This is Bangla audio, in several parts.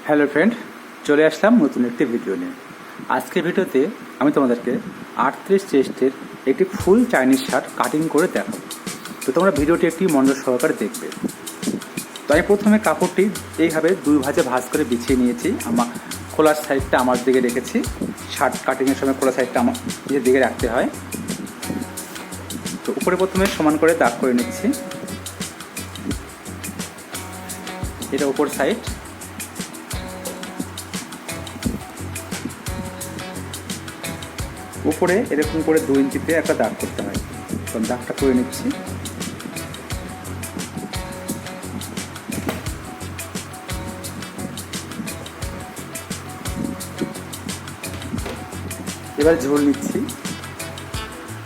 হ্যালো ফ্রেন্ড, চলে আসলাম নতুন একটি ভিডিও নিয়ে। আজকের ভিডিওতে আমি তোমাদেরকে 38 চেস্টের একটি ফুল চাইনিজ শার্ট কাটিং করে দেখাবো। তো তোমরা ভিডিওটি একটি মনোযোগ সহকারে দেখবে। তো আমি প্রথমে কাপড়টি এইভাবে দুই ভাঁজে ভাঁজ করে বিছিয়ে নিয়েছি। আমার খোলার সাইডটা আমার দিকে রেখেছি। শার্ট কাটিংয়ের সময় খোলা সাইডটা আমার নিজের দিকে রাখতে হয়। তো উপরে প্রথমে সমান করে দাগ করে নিচ্ছি। এটা উপর সাইড। উপরে এরকম করে 2 ইঞ্চিতে একটা দাগ করতে হয়। তো দাগটা করে নিচ্ছি। এবার ঝুল নিচ্ছি।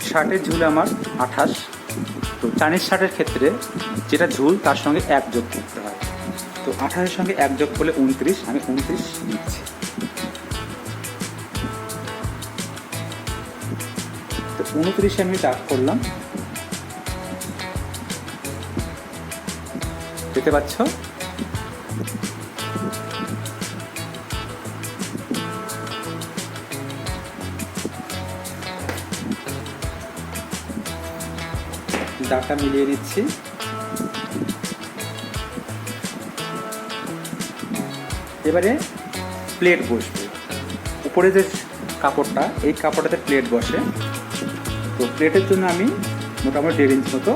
শার্টের ঝুল আমার 28। তো চাইনিজ শার্টের ক্ষেত্রে যেটা ঝুল তার সঙ্গে 1 যোগ করতে হয়। তো 28-এর সঙ্গে 1 যোগ করলে 29, আমি 29 নিচ্ছি। তো 29 আমি দাগ করলাম, দেখতে পাচ্ছ। দাগটা মিলিয়ে নিচ্ছি। এবারে প্লেট বসবে। উপরে যে কাপড়টা, এই কাপড়টাতে প্লেট বসে। তো প্লেটের জন্য আমি মোটামুটি 1.5 ইঞ্চ মতো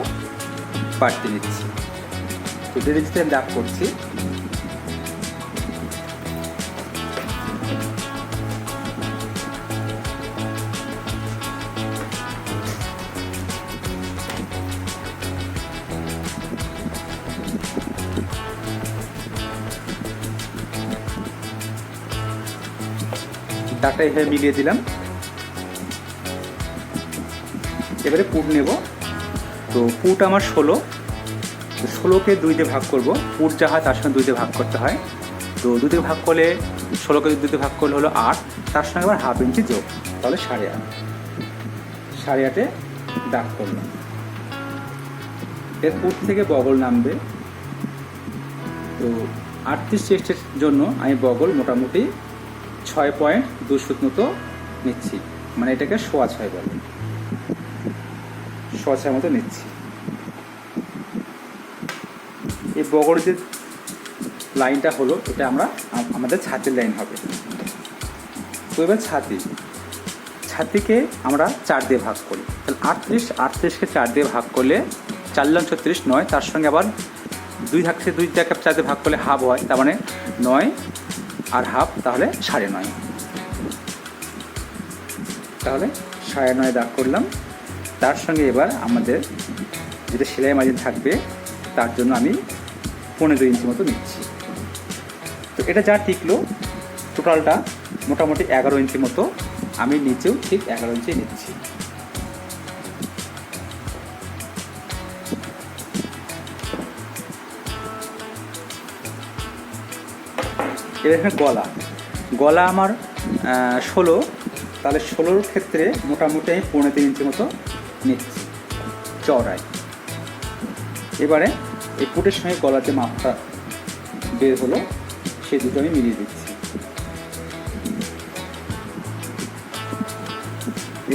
বাড়তি নিচ্ছি। তো 1.5 ইঞ্চিতে আমি দাগ করছি। দাগটা এভাবে মিলিয়ে দিলাম। এবারে পুট নেব। তো পুট আমার 16। তো 16কে 2 দিয়ে ভাগ করব। পুট যা হয় তার সঙ্গে 2 দিয়ে ভাগ করতে হয়। তো 2 দিয়ে ভাগ করলে 16কে 2 দিয়ে ভাগ করলে হলো 8। তার সঙ্গে আবার 1/2 ইঞ্চি যোগ, তাহলে 8.5। 8.5-এ দাগ করলাম। এর পুট থেকে বগল নামবে। তো 38 চেস্টের জন্য আমি বগল মোটামুটি 6.2 ফুট মতো নিচ্ছি। মানে এটাকে 6.25 বলে। 6.25 মতো নিচ্ছি। এই বগলের যে লাইনটা হলো, এটা আমাদের ছাতির লাইন হবে। তো এবার ছাতিকে আমরা 4 দিয়ে ভাগ করি। তাহলে 38কে 4 দিয়ে ভাগ করলে 4 লং 36, 9। তার সঙ্গে আবার 2 থাকছে, 2 দিয়ে 4 দিয়ে ভাগ করলে হাফ হয়। তার মানে 9 আর হাফ, তাহলে 9.5। তাহলে 9.5 দাগ করলাম। তার সঙ্গে এবার আমাদের যেটা সেলাই মার্জিন থাকবে, তার জন্য আমি 15 ইঞ্চি মতো নিচ্ছি। তো এটা যা টিকলো, টোটালটা মোটামুটি 11 ইঞ্চি মতো। আমি নিচেও ঠিক 11 ইঞ্চি নিচ্ছি। এবার এখানে গলা আমার 16। তাহলে 16-র ক্ষেত্রে মোটামুটি আমি 15 ইঞ্চি মতো নিচ্ছি চওড়ায়। এবারে এই পুটের সঙ্গে গলার যে মাপটা বের হলো, সেই দুটো আমি মিলিয়ে দিচ্ছি।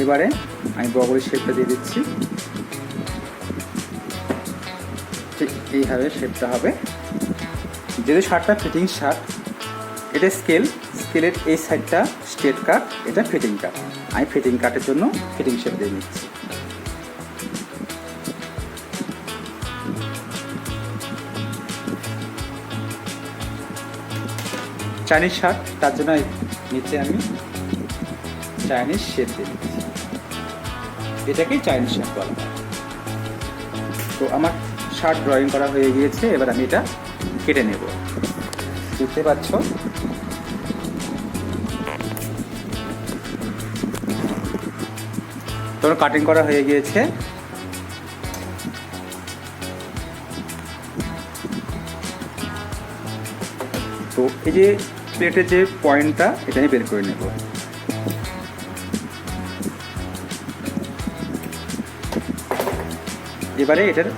এবারে আমি বগলের শেপটা দিয়ে দিচ্ছি। ঠিক এইভাবে শেপটা হবে। যেহেতু শার্টটা ফিটিং শার্ট, এটা স্কেলের এই সাইডটা স্ট্রেট কাট, এটা ফিটিং কাট। আমি ফিটিং কাটের জন্য ফিটিং শেপ দিয়ে নিচ্ছি। চাইনিজ শার্ট, তার জন্য নিচে আমি চাইনিজ শেপ দিয়ে নিচ্ছি। এটাকেই চাইনিজ শার্ট বলা হয়। তো আমার শার্ট ড্রয়িং করা হয়ে গিয়েছে। এবার আমি এটা কেটে নেব। দেখতে পাচ্ছ, তোর কাটিং করা হয়ে গিয়েছে। তো এই যে প্লেটের যে পয়েন্টটা, এটা আমি বের করে নেব। এবারে এটার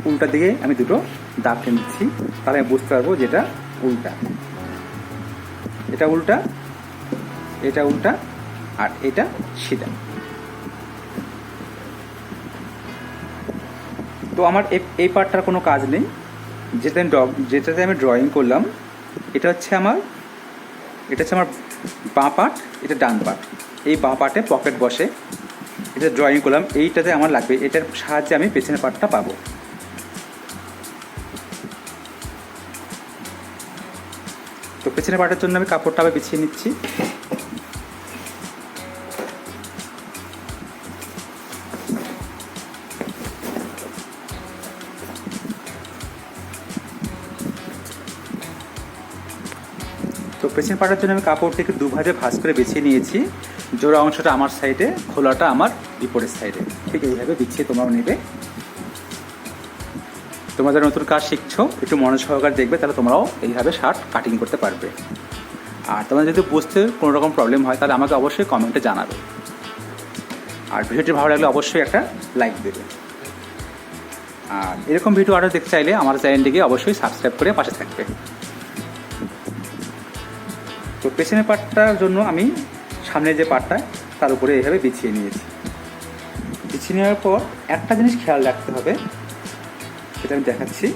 উল্টা দিকে আমি দুটো দাগ টেনে দিচ্ছি, তাহলে আমি বুঝতে পারবো যেটা উল্টা। এটা উল্টা, এটা উল্টা, আর এটা সিধা। তো আমার এই পার্টটার কোনো কাজ নেই। যেটাতে আমি ড্রয়িং করলাম এটা হচ্ছে আমার বাঁ পার্ট, এটা ডান পার্ট। এই বাঁ পার্টে পকেট বসে, এটা ড্রয়িং করলাম, এইটাতে আমার লাগবে, এটার সাহায্যে আমি পেছনের পার্টটা পাবো। তো পেছনের পার্টের জন্য আমি কাপড়টা আবার বিছিয়ে নিচ্ছি। তো পেছনের পার্টের জন্য আমি কাপড়টিকে দুভাগে ভাঁজ করে বিছিয়ে নিয়েছি। জোড়া অংশটা আমার সাইডে, খোলাটা আমার বিপরীত সাইডে। ঠিক এইভাবে বিছিয়ে তোমরাও নেবে। তোমরা যারা নতুন কাজ শিখছো একটু মনোযোগ সহকারে দেখবে, তাহলে তোমরাও এইভাবে শার্ট কাটিং করতে পারবে। আর তোমরা যদি বুঝতে কোনো রকম প্রবলেম হয় তাহলে আমাকে অবশ্যই কমেন্টে জানাবে। আর ভিডিওটি ভালো লাগলে অবশ্যই একটা লাইক দেবে। আর এরকম ভিডিও আরও দেখতে চাইলে আমার চ্যানেলটিকে অবশ্যই সাবস্ক্রাইব করে পাশে থাকবে। তো পেছনের পার্টটার জন্য আমি সামনের যে পার্টটা তার উপরে এইভাবে বিছিয়ে নিয়েছি। বিছিয়ে নেওয়ার পর একটা জিনিস খেয়াল রাখতে হবে, সেটা আমি দেখাচ্ছি।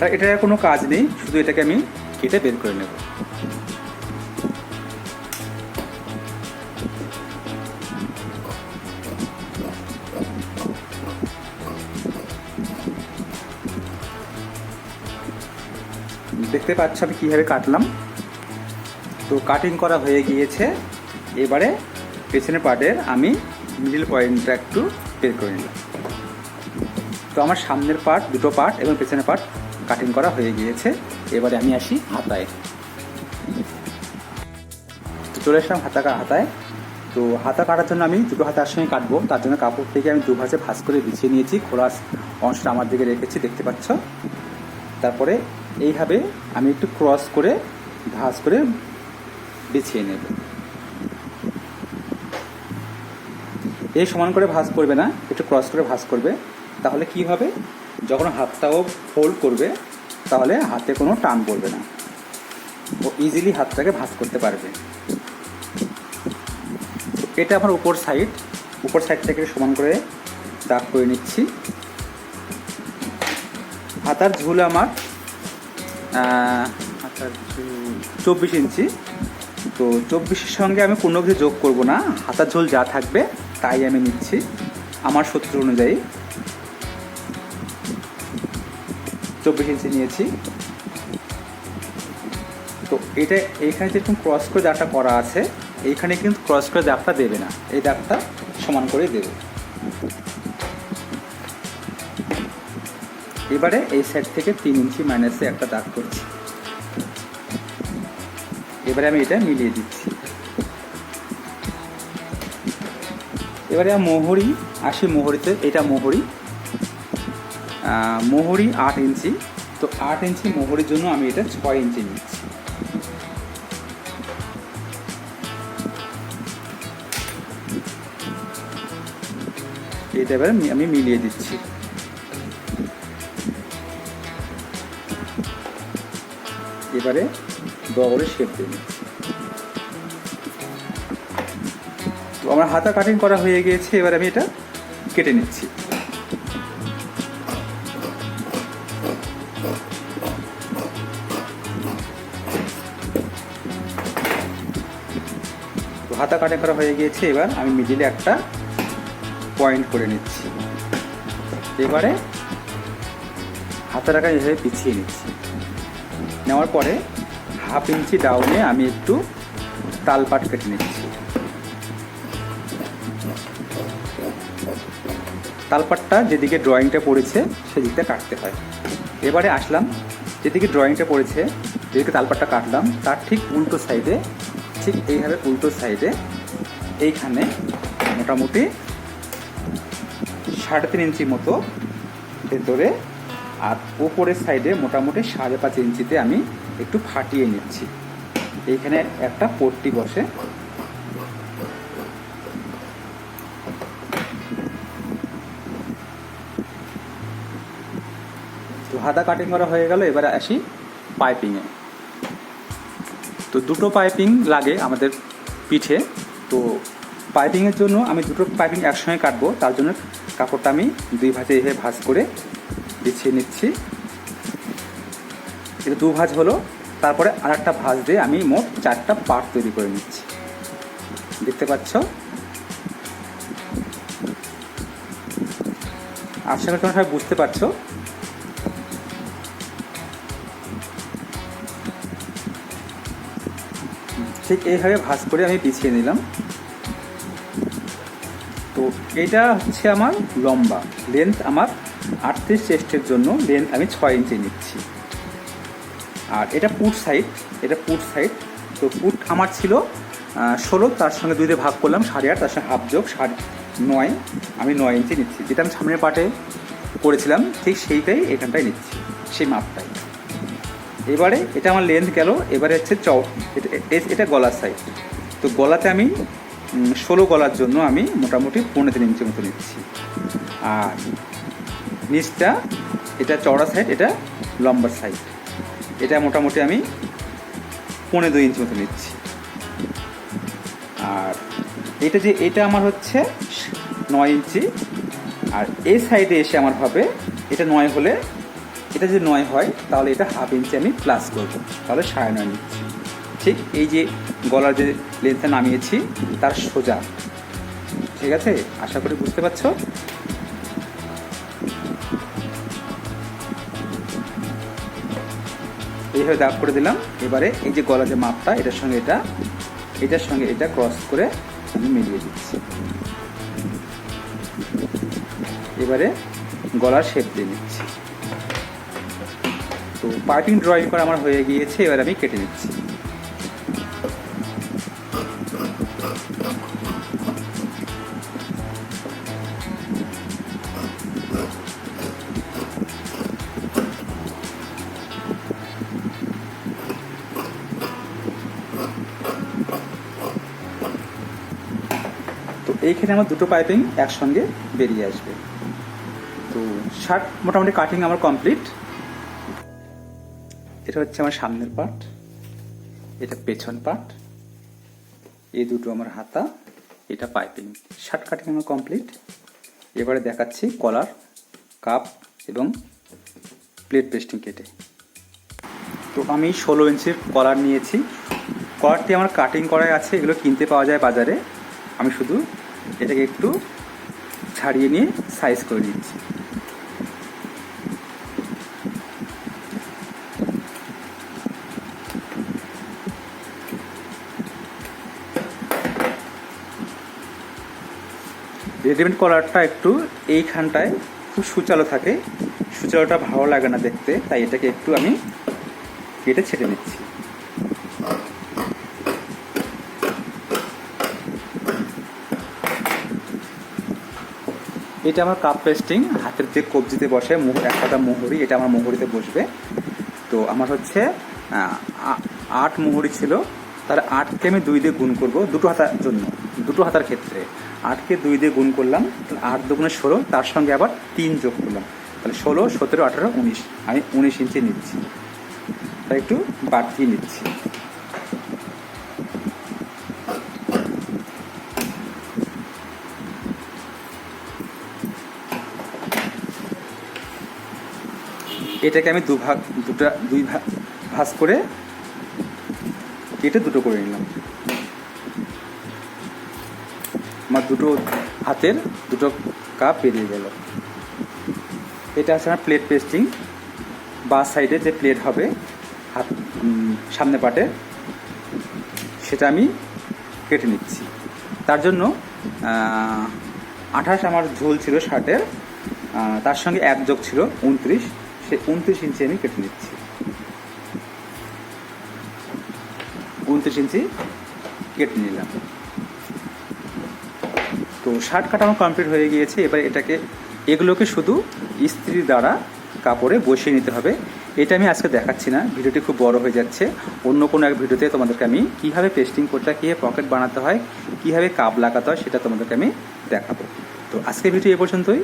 তা এটার কোনো কাজ নেই, শুধু এটাকে আমি কেটে বের করে নেব। দেখতে পাচ্ছ আমি কীভাবে কাটলাম। তো কাটিং করা হয়ে গিয়েছে। এবারে পেছনের পার্টের আমি মিডল পয়েন্টটা একটু বের করে নিলাম। তো আমার সামনের পার্ট, দুটো পার্ট এবং পেছনের পার্ট কাটিং করা হয়ে গিয়েছে। এবারে আমি আসি হাতায়। তো চলে আসলাম হাতায়। তো হাতা কাটার জন্য আমি দুটো হাতার সঙ্গে কাটবো, তার জন্য কাপড়টিকে আমি দুভাজে ভাঁজ করে বিছিয়ে নিয়েছি। খোলা অংশটা আমার দিকে রেখেছি, দেখতে পাচ্ছ। তারপরে এইভাবে আমি একটু ক্রস করে ভাঁজ করে বিছিয়ে নেব। এই সমান করে ভাঁজ করবে না, একটু ক্রস করে ভাঁজ করবে। তাহলে কি হবে, যখন হাতটাও ফোল্ড করবে তাহলে হাতে কোনো টান পড়বে না, ও ইজিলি হাতটাকে ভাঁজ করতে পারবে। এটা আমার উপর সাইড থেকে সমান করে দাগ করে নিচ্ছি। হাতার ঝুল আমার 24 ইঞ্চি। তো 24-এর সঙ্গে আমি কোনো কিছু যোগ করব না, হাতার ঝুল যা থাকবে তাই আমি নিচ্ছি আমার সূত্র অনুযায়ী। 24 ইঞ্চি নিয়েছি। তো এটা এইখানে যেরকম ক্রস করে দাগটা করা আছে, এইখানে কিন্তু ক্রস করে দাগটা দেবে না, এই দাগটা সমান করে দেবে। এবারে এই সাইড থেকে 3 ইঞ্চি মাইনাসে একটা দাগ করছি। এবারে আমি এটা মিলিয়ে দিচ্ছি। এবারে মোহরি আসি, মোহরিতে এটা মোহরি 8 ইঞ্চি। তো 8 ইঞ্চি মোহরির জন্য আমি এটা 6 ইঞ্চি নিচ্ছি। এটা এবারে আমি মিলিয়ে দিচ্ছি। এবারে বগলের শেপ দিয়ে নিচ্ছি। তো আমার হাতা কাটিং করা হয়ে গিয়েছে, এবার আমি এটা কেটে নিচ্ছি। তো হাতা কাটিং করা হয়ে গিয়েছে, এবার আমি মিডিলে একটা পয়েন্ট করে নিচ্ছি। এবারে হাতাটাকে এভাবে পিছিয়ে নিচ্ছি। নেওয়ার পরে 1/2 ইঞ্চি ডাউনে আমি একটু তালপাট কেটে নিচ্ছি। তালপাটটা যেদিকে ড্রয়িংটা পড়েছে সেদিকটা কাটতে হয়। এবারে আসলাম যেদিকে ড্রয়িংটা পড়েছে, যেদিকে তালপাটটা কাটলাম তার ঠিক উল্টো সাইডে, ঠিক এইভাবে উল্টো সাইডে এইখানে মোটামুটি 3.5 ইঞ্চি মতো ভেতরে, আর ওপরের সাইডে মোটামুটি 5.5 ইঞ্চিতে আমি একটু ফাটিয়ে নিচ্ছি। এইখানে একটা পট্টি বসে। তো হাতা কাটিং করা হয়ে গেল, এবারে আসি পাইপিংয়ে। তো দুটো পাইপিং লাগে আমাদের পিঠে। তো পাইপিংয়ের জন্য আমি দুটো পাইপিং একসঙ্গে কাটবো, তার জন্য কাপড়টা আমি 2 ভাঁজে এভাবে ভাঁজ করে বিছিয়ে নিচ্ছি। এটা 2 ভাঁজ হলো। তারপরে আরেকটা ভাঁজ দিয়ে আমি মোট 4টা পার্ট তৈরি করে নিচ্ছি। দেখতে পাচ্ছ? আশা করি তোমরা সবাই বুঝতে পারছো। ঠিক এইভাবে ভাঁজ করে আমি বিছিয়ে নিলাম। তো এটা হচ্ছে আমার লম্বা, লেন্থ আমার 38 চেস্টের জন্য লেন্থ আমি 6 ইঞ্চি নিচ্ছি। আর এটা পুট সাইড, তো পুট আমার ছিল 16, তার সঙ্গে 2 দিয়ে ভাগ করলাম 8.5, তার সঙ্গে হাফ যোগ 9, আমি 9 ইঞ্চি নিচ্ছি। যেটা আমি সামনের পার্টে করেছিলাম ঠিক সেইটাই এখানটায় নিচ্ছি, সেই মাপটাই। এবারে এটা আমার লেন্থ গেল। এবারে হচ্ছে এটা গলার সাইড। তো গলাতে আমি 16 গলার জন্য আমি মোটামুটি 15 ইঞ্চি মতো নিচ্ছি। আর নিচটা এটা চওড়া সাইড, এটা লম্বার সাইড, এটা মোটামুটি আমি 15 ইঞ্চি মতো নিচ্ছি। আর এটা আমার হচ্ছে 9 ইঞ্চি। আর এই সাইডে এসে আমার হবে, এটা 9 হলে, এটা যদি 9 হয় তাহলে এটা হাফ ইঞ্চি আমি প্লাস করবো, তাহলে 9.5 নিচ্ছি। ঠিক এই যে গলার যে লেন্থটা নামিয়েছি তার সোজা। ঠিক আছে, আশা করি বুঝতে পারছো। এইভাবে দাগ করে দিলাম। এবারে এই যে গলার যে মাপটা, এটার সঙ্গে এটা ক্রস করে আমি মিলিয়ে দিচ্ছি। এবারে গলার শেপ দিয়ে নিচ্ছি। তো পাইপিং ড্রয়িং করা আমার হয়ে গিয়েছে, এবার আমি কেটে নিচ্ছি। তো এইখানে আমার দুটো পাইপিং একসঙ্গে বেরিয়ে আসবে। তো শার্ট মোটামুটি কাটিং আমার কমপ্লিট। এটা হচ্ছে আমার সামনের পার্ট, এটা পেছন পার্ট, এই দুটো আমার হাতা, এটা পাইপিং। শার্ট কাটিং আমার কমপ্লিট। এবারে দেখাচ্ছি কলার, কাপ এবং প্লেট পেস্টিং কেটে। তো আমি 16 ইঞ্চির কলার নিয়েছি। কলারটি আমার কাটিং করাই আছে, এগুলো কিনতে পাওয়া যায় বাজারে। আমি শুধু এটাকে একটু ছাড়িয়ে নিয়ে সাইজ করে নিচ্ছি। রেডিমেড কলারটা একটু এইখানটায় খুব সুচালো থাকে, সুচালোটা ভালো লাগে না দেখতে, তাই এটাকে একটু আমি কেটে ছেটে নিচ্ছি। এটা আমার কাপ পেস্টিং, হাতের যে কবজিতে বসে এক পাতা মোহরি, এটা আমার মোহরিতে বসবে। তো আমার হচ্ছে 8 মোহরি ছিল, তার 8কে আমি 2 দিয়ে গুণ করব দুটো হাতার জন্য, দুটো হাতার ক্ষেত্রে 8কে 2 দিয়ে গুণ করলাম, 8 দুগুণে 16, তার সঙ্গে আবার 3 যোগ করলাম, তাহলে 16, 17, 18, 19, আমি 19 ইঞ্চি নিচ্ছি। তাই একটু বাড়তিয়ে নিচ্ছি। এটাকে আমি দুই ভাঁজ করে কেটে দুটো করে নিলাম। আমার দুটো হাতের দুটো কাপ বেরিয়ে গেল। এটা হচ্ছে আমার প্লেট পেস্টিং। বাঁ সাইডে যে প্লেট হবে হাত সামনে পাটে, সেটা আমি কেটে নিচ্ছি। তার জন্য 28 আমার ঝোল ছিল শার্টের, তার সঙ্গে 1 যোগ ছিল 29, সে 29 ইঞ্চি আমি কেটে নিচ্ছি। 29 ইঞ্চি কেটে নিলাম। তো শার্ট কাটা আমার কমপ্লিট হয়ে গিয়েছে। এবার এগুলোকে শুধু ইস্ত্রি দ্বারা কাপড়ে বসিয়ে নিতে হবে। এটা আমি আজকে দেখাচ্ছি না, ভিডিওটি খুব বড় হয়ে যাচ্ছে। অন্য কোনো এক ভিডিওতে তোমাদেরকে আমি কীভাবে পেস্টিং করতে হয়, কীভাবে পকেট বানাতে হয়, কীভাবে কাপ লাগাতে হয় সেটা তোমাদেরকে আমি দেখাবো। তো আজকের ভিডিও এ পর্যন্তই।